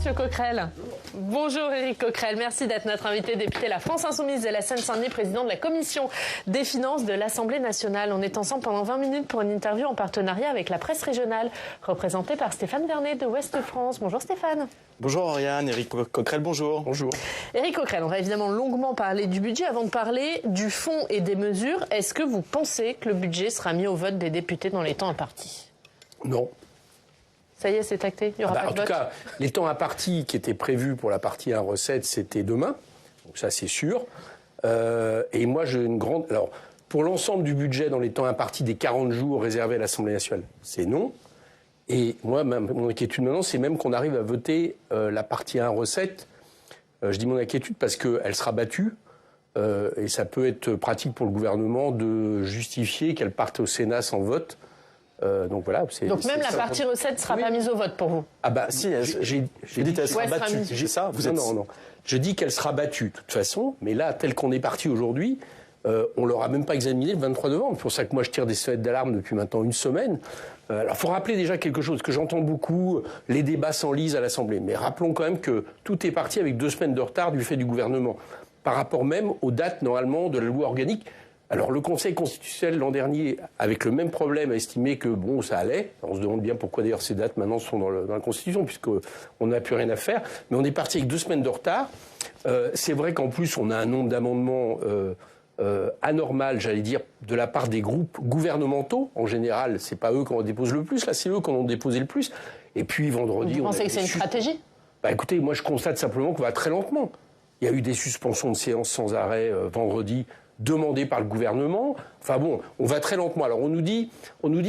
Monsieur Coquerel. Bonjour Éric Coquerel, merci d'être notre invité, député La France Insoumise de la Seine-Saint-Denis, président de la Commission des finances de l'Assemblée nationale. On est ensemble pendant 20 minutes pour une interview en partenariat avec la presse régionale, représentée par Stéphane Vernet de Ouest France. Bonjour Stéphane. Bonjour Oriane, Éric Coquerel, bonjour. Bonjour. Éric Coquerel, on va évidemment longuement parler du budget. Avant de parler du fond et des mesures, est-ce que vous pensez que le budget sera mis au vote des députés dans les temps impartis? Non. Ça y est, c'est acté, il n'y aura pas de vote. En tout cas, les temps impartis qui étaient prévus pour la partie 1 recette, c'était demain. Donc ça, c'est sûr. Et moi, j'ai une grande... Alors, pour l'ensemble du budget dans les temps impartis des 40 jours réservés à l'Assemblée nationale, c'est non. Et moi, mon inquiétude maintenant, c'est même qu'on arrive à voter la partie 1 recette. Je dis mon inquiétude parce qu'elle sera battue. Et ça peut être pratique pour le gouvernement de justifier qu'elle parte au Sénat sans vote. Donc voilà. Donc même la partie recette ne sera pas mise au vote pour vous? Ah bah si, j'ai dit qu'elle sera battue. J'ai ça. Non. Je dis qu'elle sera battue de toute façon. Mais là, tel qu'on est parti aujourd'hui, on l'aura même pas examiné le 23 novembre. C'est pour ça que moi je tire des sonnettes d'alarme depuis maintenant une semaine. Alors, il faut rappeler déjà quelque chose, que j'entends beaucoup, les débats s'enlisent à l'Assemblée. Mais rappelons quand même que tout est parti avec 2 semaines de retard du fait du gouvernement, par rapport même aux dates, normalement, de la loi organique. Alors, le Conseil constitutionnel, l'an dernier, avec le même problème, a estimé que, bon, ça allait. On se demande bien pourquoi, d'ailleurs, ces dates, maintenant, sont dans la Constitution, puisqu'on n'a plus rien à faire. Mais on est parti avec 2 semaines de retard. C'est vrai qu'en plus, on a un nombre d'amendements... anormal, j'allais dire, de la part des groupes gouvernementaux. En général, c'est pas eux qui en déposent le plus, là, c'est eux qui en ont déposé le plus. Et puis, vendredi... Vous pensez que c'est une stratégie? Bah écoutez, moi je constate simplement qu'on va très lentement. Il y a eu des suspensions de séances sans arrêt vendredi, demandées par le gouvernement. Enfin bon, on va très lentement. Alors on nous dit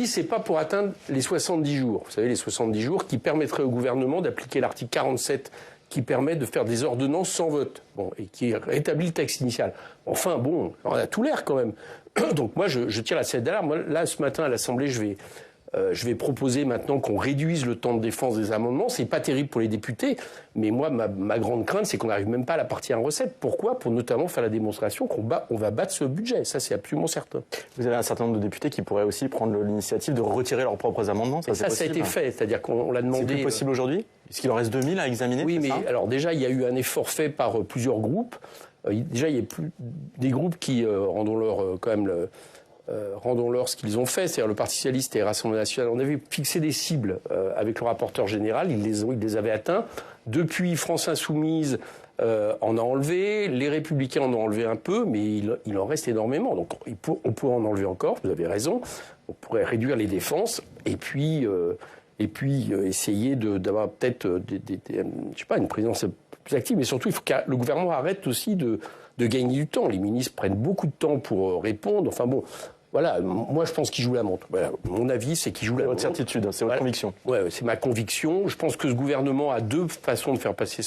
c'est pas pour atteindre les 70 jours. Vous savez, les 70 jours qui permettraient au gouvernement d'appliquer l'article 47 qui permet de faire des ordonnances sans vote, bon, et qui rétablit le texte initial. Enfin, bon, on a tout l'air quand même. Donc moi, je tire la sonnette d'alarme. Là, ce matin, à l'Assemblée, je vais proposer maintenant qu'on réduise le temps de défense des amendements. C'est pas terrible pour les députés, mais moi, ma grande crainte, c'est qu'on n'arrive même pas à la partie 1 recette. Pourquoi? Pour notamment faire la démonstration on va battre ce budget. Ça, c'est absolument certain. Vous avez un certain nombre de députés qui pourraient aussi prendre l'initiative de retirer leurs propres amendements. Ça a été fait. C'est-à-dire qu'on l'a demandé. C'est plus possible aujourd'hui? Est-ce qu'il en reste 2000 à examiner? Oui, mais alors déjà, il y a eu un effort fait par plusieurs groupes. Déjà, il y a plus des groupes qui, rendons-leur ce qu'ils ont fait, c'est-à-dire le Parti socialiste et l'Assemblée nationale. On avait fixé des cibles avec le rapporteur général, ils les avaient atteints. Depuis, France Insoumise en a enlevé, les Républicains en ont enlevé un peu, mais il en reste énormément. Donc on pourrait en enlever encore, vous avez raison. On pourrait réduire les défenses et puis essayer d'avoir peut-être une présidence plus active. Mais surtout, il faut que le gouvernement arrête aussi de gagner du temps. Les ministres prennent beaucoup de temps pour répondre. Enfin bon, voilà, moi je pense qu'ils jouent la montre. Voilà, mon avis, c'est qu'ils jouent la montre. C'est votre certitude, c'est votre conviction. Ouais, c'est ma conviction. Je pense que ce gouvernement a 2 façons de faire passer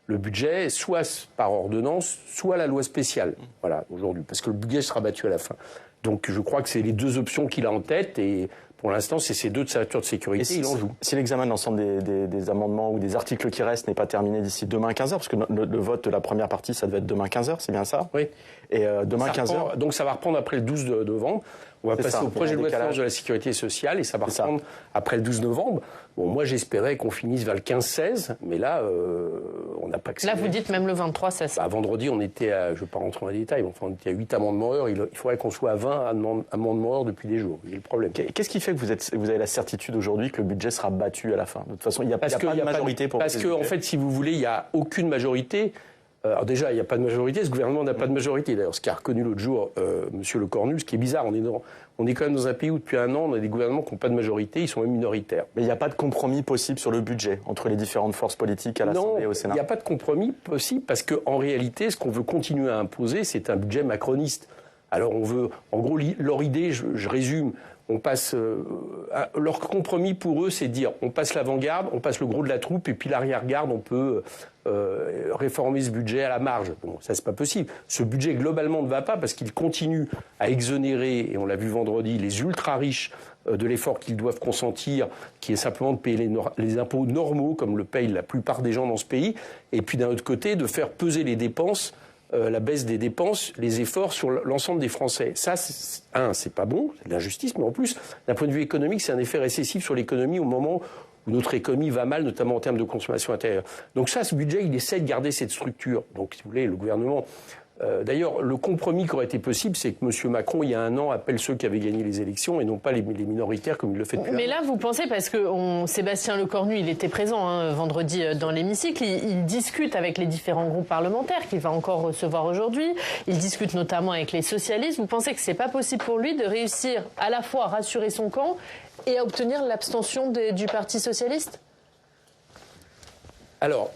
le budget, soit par ordonnance, soit la loi spéciale. Voilà, aujourd'hui, parce que le budget sera battu à la fin. Donc je crois que c'est les 2 options qu'il a en tête et pour l'instant, c'est ces 2 ceintures de sécurité, il en joue. Si l'examen de l'ensemble des amendements ou des articles qui restent n'est pas terminé d'ici demain 15h, parce que le vote de la première partie, ça devait être demain 15h, c'est bien ça? Oui. Et demain 15h... Donc ça va reprendre après le 12 novembre. On va passer au projet de loi de finances de la sécurité sociale et ça va reprendre après le 12 novembre. Bon, moi j'espérais qu'on finisse vers le 15-16, mais là, on n'a pas accéléré. Là, vous dites même le 23, ça c'est... Vendredi, on était à, je ne vais pas rentrer dans les détails, mais enfin, on était à 8 amendements heure. Il faudrait qu'on soit à 20 amendements heure depuis des jours. Il y a le problème. Qu'est-ce qui fait que vous avez la certitude aujourd'hui que le budget sera battu à la fin? De toute façon, il n'y a pas de majorité pour... Parce qu'en fait, si vous voulez, il n'y a aucune majorité. Alors déjà, il n'y a pas de majorité, ce gouvernement n'a pas de majorité. D'ailleurs, ce qu'a reconnu l'autre jour Monsieur Le Cornu, ce qui est bizarre, on est quand même dans un pays où depuis un an, on a des gouvernements qui n'ont pas de majorité, ils sont même minoritaires. Mais il n'y a pas de compromis possible sur le budget entre les différentes forces politiques à l'Assemblée et au Sénat? Non, il n'y a pas de compromis possible parce qu'en réalité, ce qu'on veut continuer à imposer, c'est un budget macroniste. Alors on veut, en gros, leur idée, je résume, on passe, leur compromis pour eux, c'est de dire, on passe l'avant-garde, on passe le gros de la troupe, et puis l'arrière-garde, on peut réformer ce budget à la marge. Bon, ça c'est pas possible. Ce budget globalement ne va pas parce qu'il continue à exonérer, et on l'a vu vendredi, les ultra-riches de l'effort qu'ils doivent consentir, qui est simplement de payer les impôts normaux, comme le payent la plupart des gens dans ce pays, et puis d'un autre côté, de faire peser les dépenses, la baisse des dépenses, les efforts sur l'ensemble des Français. Ça, c'est pas bon, c'est de l'injustice, mais en plus, d'un point de vue économique, c'est un effet récessif sur l'économie au moment où notre économie va mal, notamment en termes de consommation intérieure. Donc ça, ce budget, il essaie de garder cette structure. Donc, si vous voulez, le gouvernement... D'ailleurs, le compromis qui aurait été possible, c'est que M. Macron, il y a un an, appelle ceux qui avaient gagné les élections et non pas les minoritaires comme il le fait depuis. Mais là, vous pensez, parce que Sébastien Lecornu, il était présent vendredi dans l'hémicycle, il discute avec les différents groupes parlementaires qu'il va encore recevoir aujourd'hui. Il discute notamment avec les socialistes. Vous pensez que c'est pas possible pour lui de réussir à la fois à rassurer son camp et à obtenir l'abstention du Parti socialiste? Alors...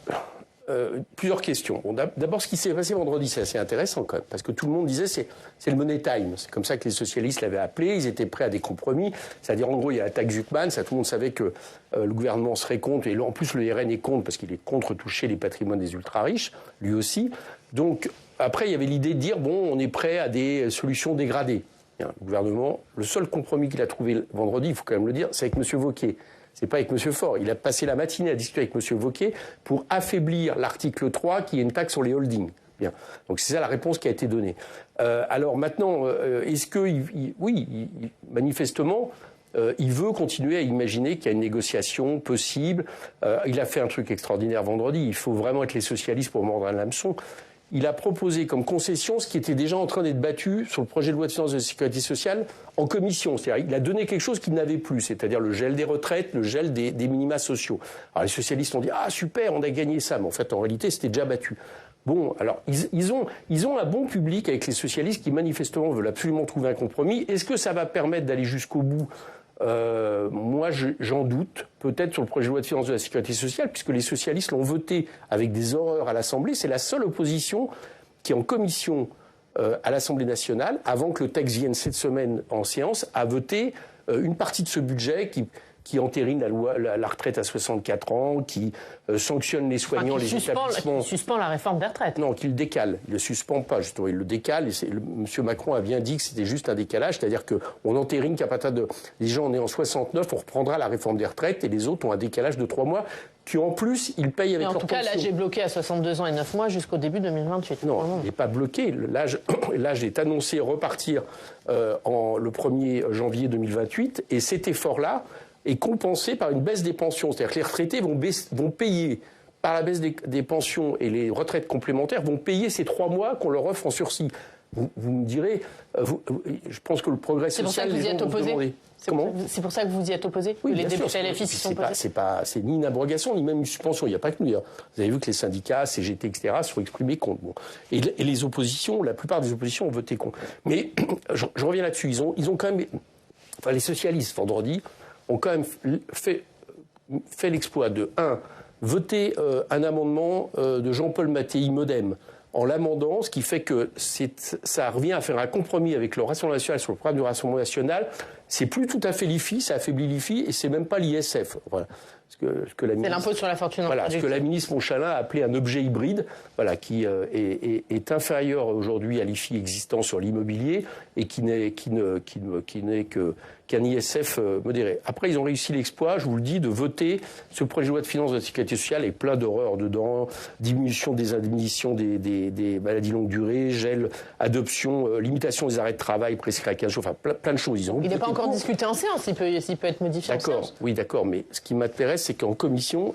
plusieurs questions. Bon, d'abord, ce qui s'est passé vendredi, c'est assez intéressant quand même, parce que tout le monde disait c'est le money time. C'est comme ça que les socialistes l'avaient appelé. Ils étaient prêts à des compromis. C'est-à-dire, en gros, il y a la taxe Zuckman. Ça, tout le monde savait que le gouvernement serait contre. Et en plus, le RN est contre parce qu'il est contre toucher les patrimoines des ultra-riches, lui aussi. Donc, après, il y avait l'idée de dire, bon, on est prêt à des solutions dégradées. Bien, le gouvernement, le seul compromis qu'il a trouvé vendredi, il faut quand même le dire, c'est avec M. Wauquiez. C'est pas avec M. Faure. Il a passé la matinée à discuter avec M. Wauquiez pour affaiblir l'article 3 qui est une taxe sur les holdings. Bien. Donc c'est ça la réponse qui a été donnée. Alors maintenant, est-ce que... Oui, manifestement, il veut continuer à imaginer qu'il y a une négociation possible. Il a fait un truc extraordinaire vendredi. Il faut vraiment être les socialistes pour mordre un hameçon. Il a proposé comme concession ce qui était déjà en train d'être battu sur le projet de loi de finances de la sécurité sociale en commission. C'est-à-dire il a donné quelque chose qu'il n'avait plus, c'est-à-dire le gel des retraites, le gel des minima sociaux. Alors les socialistes ont dit « Ah super, on a gagné ça », mais en fait en réalité c'était déjà battu. Bon, alors ils ont un bon public avec les socialistes qui manifestement veulent absolument trouver un compromis. Est-ce que ça va permettre d'aller jusqu'au bout ? Moi, j'en doute, peut-être sur le projet de loi de finances de la sécurité sociale, puisque les socialistes l'ont voté avec des horreurs à l'Assemblée. C'est la seule opposition qui, en commission à l'Assemblée nationale, avant que le texte vienne cette semaine en séance, a voté une partie de ce budget qui entérine la retraite à 64 ans, qui sanctionne les soignants, les établissements. Qui suspend la réforme des retraites. Non, qu'il décale. Il ne le suspend pas, justement. Il le décale. Et M. Macron a bien dit que c'était juste un décalage. C'est-à-dire qu'on entérine qu'à partir de... Les gens nés en 69, on reprendra la réforme des retraites et les autres ont un décalage de 3 mois qui, en plus, ils payent avec leur pension. En tout cas, l'âge est bloqué à 62 ans et 9 mois jusqu'au début 2028. Non, il n'est pas bloqué. L'âge est annoncé repartir le 1er janvier 2028. Et cet effort-là est compensé par une baisse des pensions. C'est-à-dire que les retraités vont payer, par la baisse des pensions et les retraites complémentaires, vont payer ces 3 mois qu'on leur offre en sursis. Vous me direz, je pense que le progrès social, les gens vont demander. C'est pour ça que vous y êtes opposé? Oui, les bien sûr. LFI s'y sont opposés? C'est ni une abrogation, ni même une suspension. Il n'y a pas que nous. Vous avez vu que les syndicats, CGT, etc., se sont exprimés contre. Bon. Et les oppositions, la plupart des oppositions ont voté contre. Mais je reviens là-dessus. Ils ont quand même... Enfin, les socialistes, vendredi, ont quand même fait l'exploit de, voter un amendement de Jean-Paul Mattei, Modem, en l'amendant, ce qui fait que ça revient à faire un compromis avec le Rassemblement national sur le programme du Rassemblement national. C'est plus tout à fait l'IFI, ça affaiblit l'IFI, et c'est même pas l'ISF. Voilà. C'est l'impôt sur la fortune. Voilà, ce que la ministre Monchalin a appelé un objet hybride, voilà, qui est inférieur aujourd'hui à l'IFI existant sur l'immobilier et qui n'est qu'un ISF modéré. Après, ils ont réussi l'exploit, je vous le dis, de voter ce projet de loi de finances de la sécurité sociale avec plein d'horreurs dedans, diminution des indemnisations des maladies longue durée, gel, adoption, limitation des arrêts de travail prescrits à 15 jours, enfin plein de choses. Il n'est pas encore discuté en séance, il peut être modifié en séance. D'accord, oui, d'accord, mais ce qui m'intéresse, c'est qu'en commission,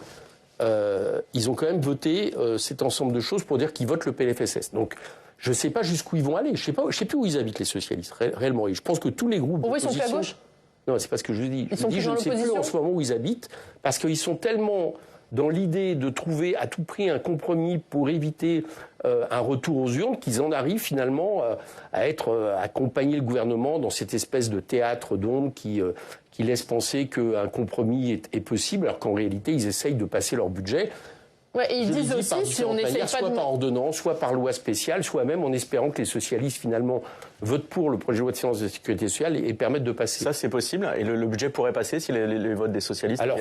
ils ont quand même voté cet ensemble de choses pour dire qu'ils votent le PLFSS. Donc, je ne sais pas jusqu'où ils vont aller. Je ne sais plus où ils habitent, les socialistes, réellement. Et je pense que tous les groupes... Pourquoi ils sont plus à gauche? Non, c'est pas ce que je dis. Je ne sais plus en ce moment où ils habitent, parce qu'ils sont tellement dans l'idée de trouver à tout prix un compromis pour éviter un retour aux urnes, qu'ils en arrivent finalement à accompagner le gouvernement dans cette espèce de théâtre d'ombre qui laisse penser qu'un compromis est possible, alors qu'en réalité, ils essayent de passer leur budget. Ouais, et ils disent aussi, si on n'essaye pas soit par ordonnance, soit par loi spéciale, soit même en espérant que les socialistes, finalement, votent pour le projet de loi de finances de la sécurité sociale et permettent de passer. Ça, c'est possible. Et le budget pourrait passer si les votes des socialistes... Alors,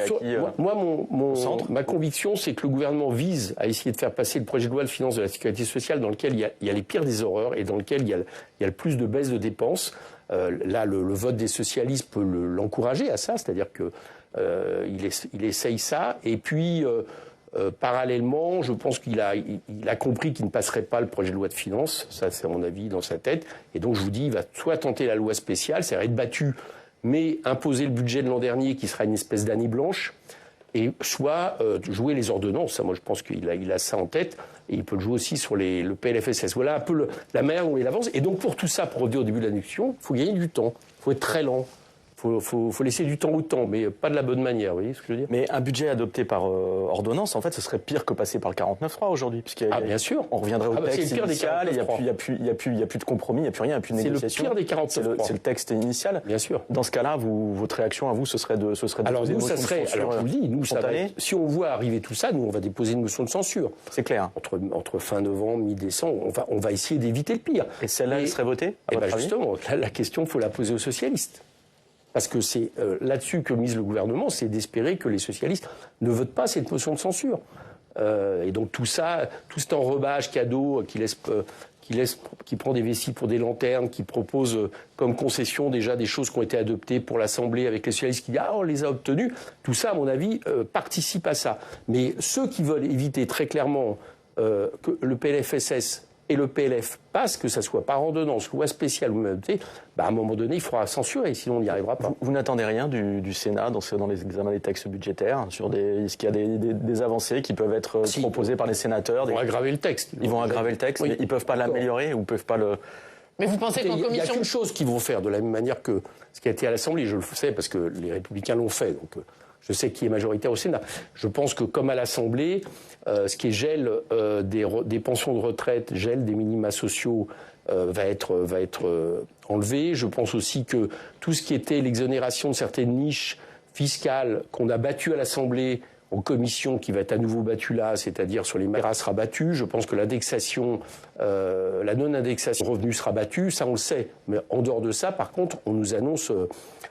ma conviction, c'est que le gouvernement vise à essayer de faire passer le projet de loi de finances de la sécurité sociale dans lequel il y a les pires des horreurs et dans lequel il y a le plus de baisse de dépenses. Là, le vote des socialistes peut l'encourager à ça, c'est-à-dire qu'il essaye ça. Et puis... parallèlement, je pense qu'il a compris qu'il ne passerait pas le projet de loi de finances, ça c'est à mon avis dans sa tête, et donc je vous dis, il va soit tenter la loi spéciale, c'est-à-dire être battu, mais imposer le budget de l'an dernier qui sera une espèce d'année blanche, et soit jouer les ordonnances. Ça, moi, je pense qu'il a ça en tête. Et il peut le jouer aussi sur le PLFSS. Voilà un peu la manière dont il avance. Et donc, pour tout ça, pour revenir au début de la discussion, il faut gagner du temps. Il faut être très lent. Faut laisser du temps au temps, mais pas de la bonne manière, vous voyez ce que je veux dire? Mais un budget adopté par ordonnance, en fait, ce serait pire que passer par le 49.3 aujourd'hui. Bien sûr. On reviendrait au texte initial, il n'y a plus de compromis, il n'y a plus rien, il n'y a plus de négociation. C'est le pire des 49.3. C'est le texte initial. Bien sûr. Dans ce cas-là, votre réaction à vous, ce serait de alors nous, ça serait, alors je vous le dis, nous, ça va être, si on voit arriver tout ça, nous, on va déposer une motion de censure. C'est clair. Entre fin novembre, mi-décembre, on va essayer d'éviter le pire. Et celle-là, elle serait votée? Justement, la question, il faut la poser aux socialistes. Parce que c'est là-dessus que mise le gouvernement, c'est d'espérer que les socialistes ne votent pas cette motion de censure. Et donc tout ça, tout cet enrobage cadeau qui prend des vessies pour des lanternes, qui propose comme concession déjà des choses qui ont été adoptées pour l'Assemblée avec les socialistes qui disent « Ah, on les a obtenues », tout ça, à mon avis, participe à ça. Mais ceux qui veulent éviter très clairement que le PLFSS et le PLF passe, que ça soit par ordonnance, loi spéciale ou même adopté, à un moment donné, il faudra censurer, sinon on n'y arrivera pas. Vous n'attendez rien du Sénat dans les examens des textes budgétaires est-ce qu'il y a des avancées qui peuvent être proposées par les sénateurs? Ils vont aggraver le texte. Ils vont aggraver le texte, oui. Mais ils ne peuvent pas l'améliorer ou peuvent pas le... Mais vous pensez qu'en commission... Il n'y a qu'une chose qu'ils vont faire, de la même manière que ce qui a été à l'Assemblée, je le sais parce que les Républicains l'ont fait, donc je sais qui est majoritaire au Sénat. Je pense que comme à l'Assemblée, ce qui est gel des pensions de retraite, gel des minima sociaux va être enlevé. Je pense aussi que tout ce qui était l'exonération de certaines niches fiscales qu'on a battues à l'Assemblée en commission, qui va être à nouveau battue là, c'est-à-dire sur les maires, sera battue. Je pense que l'indexation, la non-indexation revenu sera battue, ça on le sait. Mais en dehors de ça, par contre, on nous annonce,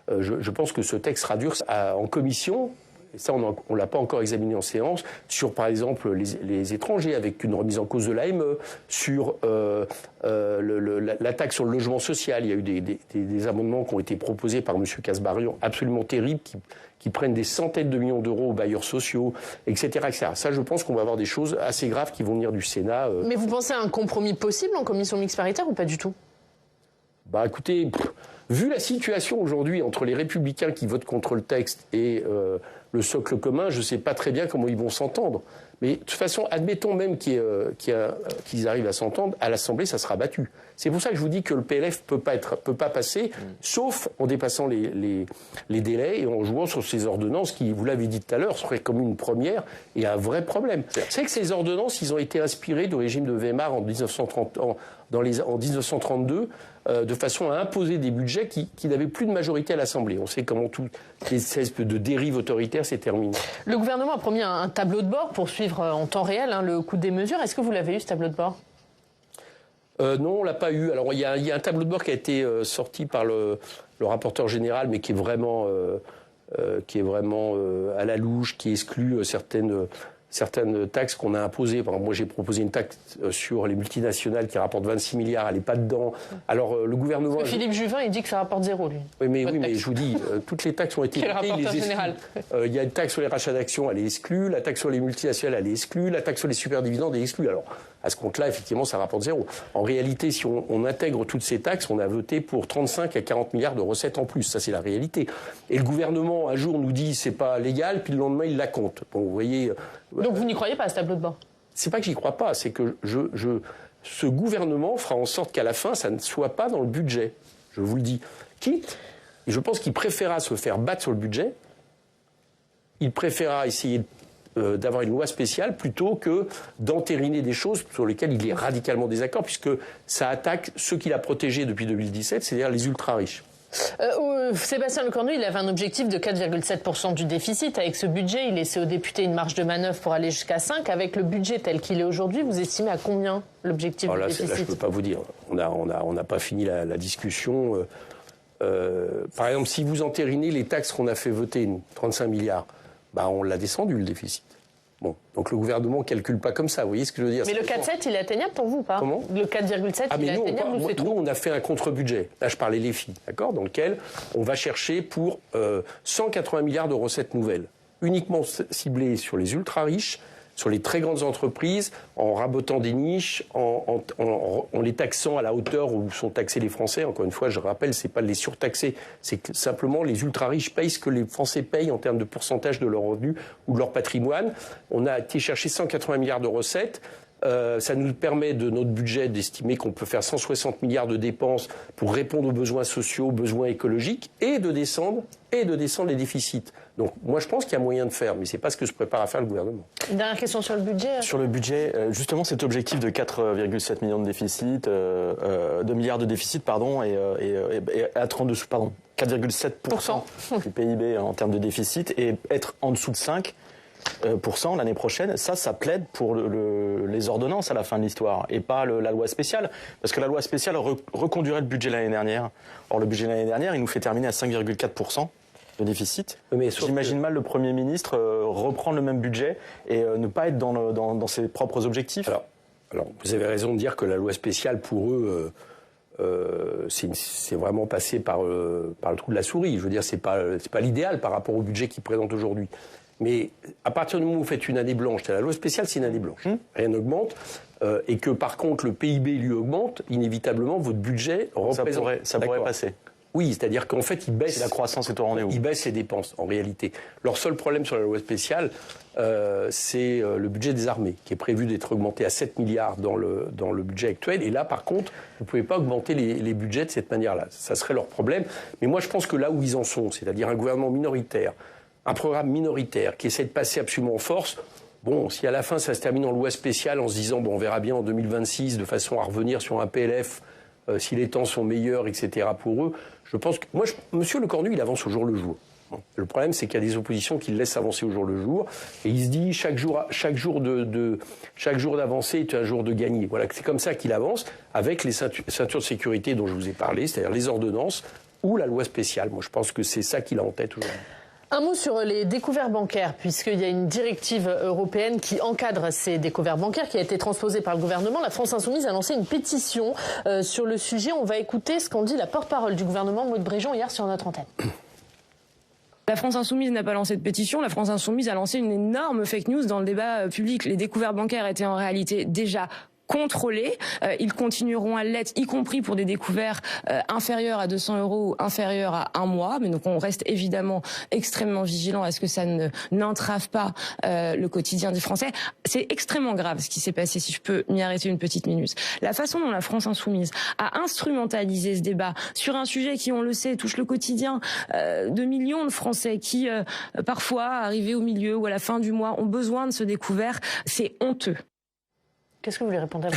je pense que ce texte sera dur en commission. Et ça, on ne l'a pas encore examiné en séance, sur, par exemple, les étrangers, avec une remise en cause de l'AME, sur la taxe sur le logement social. Il y a eu des amendements qui ont été proposés par M. Kasbarian, absolument terribles, qui prennent des centaines de millions d'euros aux bailleurs sociaux, etc., etc. Ça, je pense qu'on va avoir des choses assez graves qui vont venir du Sénat. Mais vous pensez à un compromis possible en commission mixte paritaire ou pas du tout? Écoutez, vu la situation aujourd'hui entre les Républicains qui votent contre le texte et le socle commun, je ne sais pas très bien comment ils vont s'entendre. Mais de toute façon, admettons même qu'ils arrivent à s'entendre, à l'Assemblée, ça sera battu. C'est pour ça que je vous dis que le PLF peut pas passer, sauf en dépassant les délais et en jouant sur ces ordonnances qui, vous l'avez dit tout à l'heure, seraient comme une première et un vrai problème. C'est que ces ordonnances, ils ont été inspirés du régime de Weimar en 1932, de façon à imposer des budgets qui n'avaient plus de majorité à l'Assemblée. On sait comment toutes les espèces de dérives autoritaires s'est terminé. Le gouvernement a promis un tableau de bord pour suivre en temps réel le coût des mesures. Est-ce que vous l'avez eu, ce tableau de bord? Non, on l'a pas eu. Alors il y a un tableau de bord qui a été sorti par le rapporteur général, mais qui est vraiment à la louche, qui exclut certaines taxes qu'on a imposées. Par exemple, moi, j'ai proposé une taxe sur les multinationales qui rapporte 26 milliards. Elle n'est pas dedans. Alors, le gouvernement... Parce que Philippe Juvin, il dit que ça rapporte zéro, lui. Oui, mais je vous dis, toutes les taxes ont été... Quel rapporteur général? Il y a une taxe sur les rachats d'actions, elle est exclue. La taxe sur les multinationales, elle est exclue. La taxe sur les superdividendes est exclue. Alors, à ce compte-là, effectivement, ça rapporte zéro. En réalité, si on intègre toutes ces taxes, on a voté pour 35 à 40 milliards de recettes en plus. Ça, c'est la réalité. Et le gouvernement, un jour, nous dit c'est pas légal, puis le lendemain, il la compte. Bon, vous voyez... Donc vous n'y croyez pas à ce tableau de bord? C'est pas que j'y crois pas, c'est que ce gouvernement fera en sorte qu'à la fin, ça ne soit pas dans le budget. Je vous le dis. Quitte, et je pense qu'il préférera se faire battre sur le budget, il préférera essayer d'avoir une loi spéciale plutôt que d'entériner des choses sur lesquelles il est radicalement désaccord, puisque ça attaque ceux qu'il a protégés depuis 2017, c'est-à-dire les ultra-riches. Sébastien Lecornu, il avait un objectif de 4,7% du déficit. Avec ce budget, il laissait aux députés une marge de manœuvre pour aller jusqu'à 5. Avec le budget tel qu'il est aujourd'hui, vous estimez à combien l'objectif du déficit? Là, je ne peux pas vous dire. On n'a pas fini la discussion. Par exemple, si vous entérinez les taxes qu'on a fait voter, 35 milliards, on l'a descendu, le déficit. Bon, donc le gouvernement ne calcule pas comme ça, vous voyez ce que je veux dire? Mais le 4,7, il est atteignable pour vous ou pas? Comment? Le 4,7, il est atteignable ou c'est trop? Nous, on a fait un contre-budget. Là, je parlais les filles, d'accord? Dans lequel on va chercher pour 180 milliards de recettes nouvelles, uniquement ciblées sur les ultra-riches, sur les très grandes entreprises, en rabotant des niches, en les taxant à la hauteur où sont taxés les Français. Encore une fois, je rappelle, c'est pas de les surtaxer, c'est que simplement les ultra-riches payent ce que les Français payent en termes de pourcentage de leurs revenus ou de leur patrimoine. On a été chercher 180 milliards de recettes. Ça nous permet de notre budget d'estimer qu'on peut faire 160 milliards de dépenses pour répondre aux besoins sociaux, aux besoins écologiques et de descendre les déficits. Donc moi je pense qu'il y a moyen de faire, mais c'est pas ce que se prépare à faire le gouvernement. Une dernière question sur le budget. Sur le budget, justement cet objectif de 4,7 millions de déficit, 2 milliards de déficit, pardon, et être en dessous, pardon, 4,7% du PIB en termes de déficit et être en dessous de 5%. L'année prochaine, ça plaide pour les ordonnances à la fin de l'histoire et pas la loi spéciale. Parce que la loi spéciale reconduirait le budget l'année dernière. Or, le budget l'année dernière, il nous fait terminer à 5,4% de déficit. J'imagine mal le Premier ministre reprendre le même budget et ne pas être dans ses propres objectifs. Alors, vous avez raison de dire que la loi spéciale, pour eux, c'est vraiment passé par le trou de la souris. Je veux dire, c'est pas l'idéal par rapport au budget qu'ils présentent aujourd'hui. Mais à partir du moment où vous faites une année blanche, la loi spéciale, c'est une année blanche. Rien n'augmente. Et que par contre, le PIB, lui, augmente, inévitablement, votre budget représente... Ça pourrait passer. Oui, c'est-à-dire qu'en fait, il baisse... Si la croissance est au rendez-vous. Il baisse les dépenses, en réalité. Leur seul problème sur la loi spéciale, c'est le budget des armées, qui est prévu d'être augmenté à 7 milliards dans le budget actuel. Et là, par contre, vous ne pouvez pas augmenter les budgets de cette manière-là. Ça serait leur problème. Mais moi, je pense que là où ils en sont, c'est-à-dire un gouvernement minoritaire, un programme minoritaire qui essaie de passer absolument en force, bon, si à la fin ça se termine en loi spéciale en se disant, bon, on verra bien en 2026, de façon à revenir sur un PLF, si les temps sont meilleurs, etc. pour eux, je pense que... Moi, Monsieur Lecornu, il avance au jour le jour. Le problème, c'est qu'il y a des oppositions qui le laissent avancer au jour le jour, et il se dit, chaque jour d'avancée est un jour de gagner. Voilà, c'est comme ça qu'il avance, avec les ceintures de sécurité dont je vous ai parlé, c'est-à-dire les ordonnances ou la loi spéciale. Moi, je pense que c'est ça qu'il a en tête aujourd'hui. Un mot sur les découverts bancaires, puisqu'il y a une directive européenne qui encadre ces découverts bancaires, qui a été transposée par le gouvernement. La France Insoumise a lancé une pétition sur le sujet. On va écouter ce qu'en dit la porte-parole du gouvernement, Maud Bréjon, hier sur notre antenne. La France Insoumise n'a pas lancé de pétition, la France Insoumise a lancé une énorme fake news dans le débat public. Les découverts bancaires étaient en réalité déjà contrôlés. Ils continueront à l'être, y compris pour des découverts inférieurs à 200 € ou inférieurs à un mois. Mais donc on reste évidemment extrêmement vigilant à ce que ça n'entrave pas le quotidien des Français. C'est extrêmement grave ce qui s'est passé, si je peux m'y arrêter une petite minute. La façon dont la France Insoumise a instrumentalisé ce débat sur un sujet qui, on le sait, touche le quotidien de millions de Français qui, parfois, arrivés au milieu ou à la fin du mois, ont besoin de ce découvert, c'est honteux. Qu'est-ce que vous lui répondez?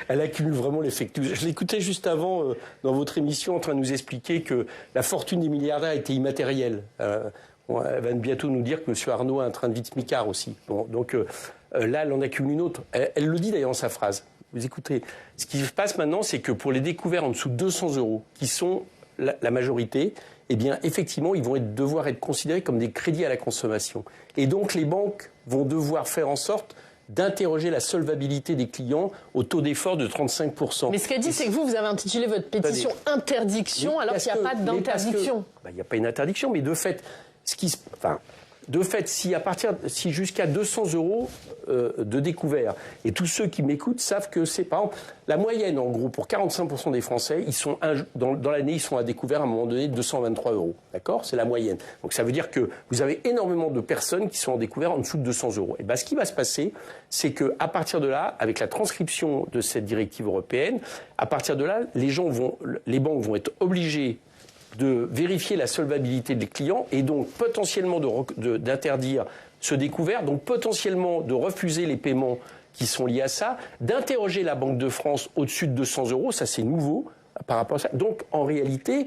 Elle accumule vraiment les fake news. Je l'écoutais juste avant dans votre émission en train de nous expliquer que la fortune des milliardaires était immatérielle. Elle va bientôt nous dire que M. Arnault a un train de vie de smicard aussi. Bon, donc là, elle en accumule une autre. Elle le dit d'ailleurs dans sa phrase. Vous écoutez. Ce qui se passe maintenant, c'est que pour les découverts en dessous de 200 €, qui sont la majorité, eh bien, effectivement, ils vont devoir être considérés comme des crédits à la consommation. Et donc, les banques vont devoir faire en sorte d'interroger la solvabilité des clients au taux d'effort de 35%. Mais ce qu'elle dit, c'est que vous avez intitulé votre pétition « Interdiction », alors qu'il n'y a pas d'interdiction. Il n'y a pas une interdiction, mais de fait, si jusqu'à 200 € de découvert, et tous ceux qui m'écoutent savent que c'est, par exemple, la moyenne, en gros, pour 45% des Français, dans l'année, ils sont à découvert à un moment donné de 223 €. D'accord ? C'est la moyenne. Donc ça veut dire que vous avez énormément de personnes qui sont en découvert en dessous de 200 €. Et bien, ce qui va se passer, c'est qu'à partir de là, avec la transcription de cette directive européenne, à partir de là, les banques vont être obligées de vérifier la solvabilité des clients et donc potentiellement d'interdire ce découvert, donc potentiellement de refuser les paiements qui sont liés à ça, d'interroger la Banque de France au-dessus de 200 €, ça c'est nouveau par rapport à ça. Donc en réalité,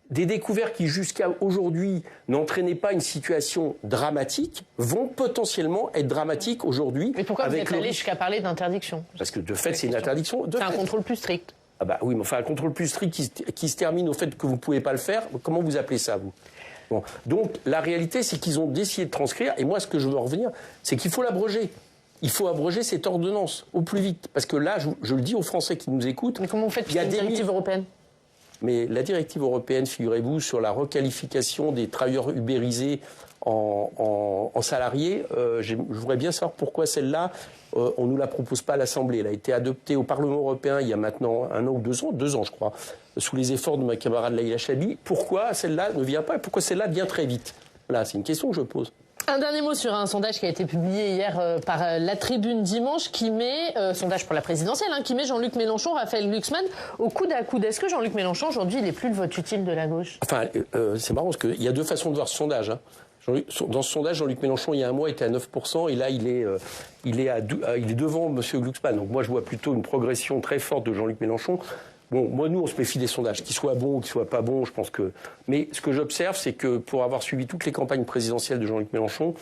des découverts qui jusqu'à aujourd'hui n'entraînaient pas une situation dramatique vont potentiellement être dramatiques aujourd'hui. Mais pourquoi vous êtes allé jusqu'à parler d'interdiction? Parce que de fait c'est une interdiction. C'est un contrôle plus strict. Ah bah oui, mais enfin un contrôle plus strict qui se termine au fait que vous ne pouvez pas le faire, comment vous appelez ça, vous? Bon. Donc la réalité, c'est qu'ils ont décidé de transcrire, et moi ce que je veux revenir, c'est qu'il faut l'abroger. Il faut abroger cette ordonnance au plus vite. Parce que là, je le dis aux Français qui nous écoutent... Mais comment vous faites, il y a une directive européenne? Mais la directive européenne, figurez-vous, sur la requalification des travailleurs ubérisés en salariés. Je voudrais bien savoir pourquoi celle-là, on ne nous la propose pas à l'Assemblée. Elle a été adoptée au Parlement européen il y a maintenant 1 an ou 2 ans je crois, sous les efforts de ma camarade Leïla Chadi. Pourquoi celle-là ne vient pas et pourquoi celle-là vient très vite? Voilà, c'est une question que je pose. Un dernier mot sur un sondage qui a été publié hier par La Tribune dimanche, qui met, sondage pour la présidentielle, qui met Jean-Luc Mélenchon, Raphaël Glucksmann au coude à coude. Est-ce que Jean-Luc Mélenchon, aujourd'hui, il n'est plus le vote utile de la gauche? Enfin, c'est marrant parce qu'il y a 2 façons de voir ce sondage. Dans ce sondage, Jean-Luc Mélenchon, il y a un mois, était à 9%, et là, il est devant M. Glucksmann. Donc moi, je vois plutôt une progression très forte de Jean-Luc Mélenchon. Bon, moi, nous, on se méfie des sondages, qu'ils soient bons ou qu'ils soient pas bons, je pense que... Mais ce que j'observe, c'est que pour avoir suivi toutes les campagnes présidentielles de Jean-Luc Mélenchon,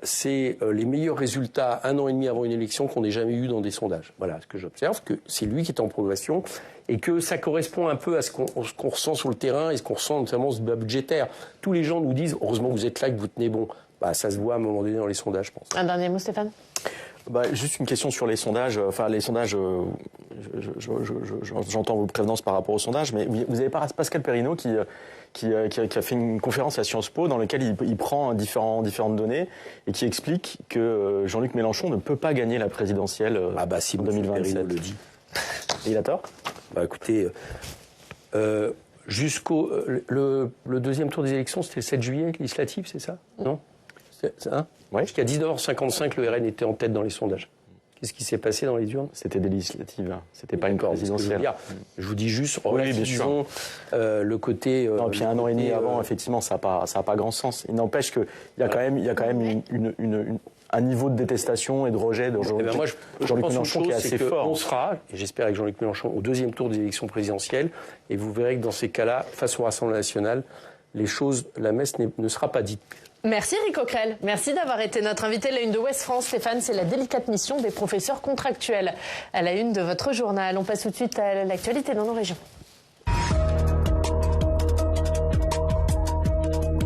c'est les meilleurs résultats 1 an et demi avant une élection qu'on ait jamais eu dans des sondages. Voilà, ce que j'observe, que c'est lui qui est en progression et que ça correspond un peu à ce qu'on ressent sur le terrain et ce qu'on ressent notamment ce débat budgétaire. Tous les gens nous disent, heureusement vous êtes là, que vous tenez bon. Bah, ça se voit à un moment donné dans les sondages, je pense. Un dernier mot, Stéphane? Juste une question sur les sondages. Enfin, les sondages, j'entends vos prévenances par rapport aux sondages, mais vous avez Pascal Perrineau qui a fait une conférence à Sciences Po dans laquelle il prend différentes données et qui explique que Jean-Luc Mélenchon ne peut pas gagner la présidentielle si en 2027. le dit. Et il a tort? Écoutez, jusqu'au le 2e tour des élections, c'était le 7 juillet, législatif, c'est ça? Non? Ouais. Jusqu'à 19h55, le RN était en tête dans les sondages. Qu'est-ce qui s'est passé dans les urnes? C'était des législatives, c'était pas une présidentielle. Je vous dis juste, relativement le côté... non, puis 1 an et demi avant, effectivement, ça n'a pas grand sens. Il n'empêche qu'il y a quand même un niveau de détestation et de rejet de Jean-Luc Mélenchon qui est assez fort. On sera, et j'espère avec Jean-Luc Mélenchon, au 2e tour des élections présidentielles, et vous verrez que dans ces cas-là, face au Rassemblement national, la messe ne sera pas dite. Merci Eric Coquerel. Merci d'avoir été notre invité. La une de Ouest France, Stéphane, c'est la délicate mission des professeurs contractuels. À la une de votre journal, on passe tout de suite à l'actualité dans nos régions.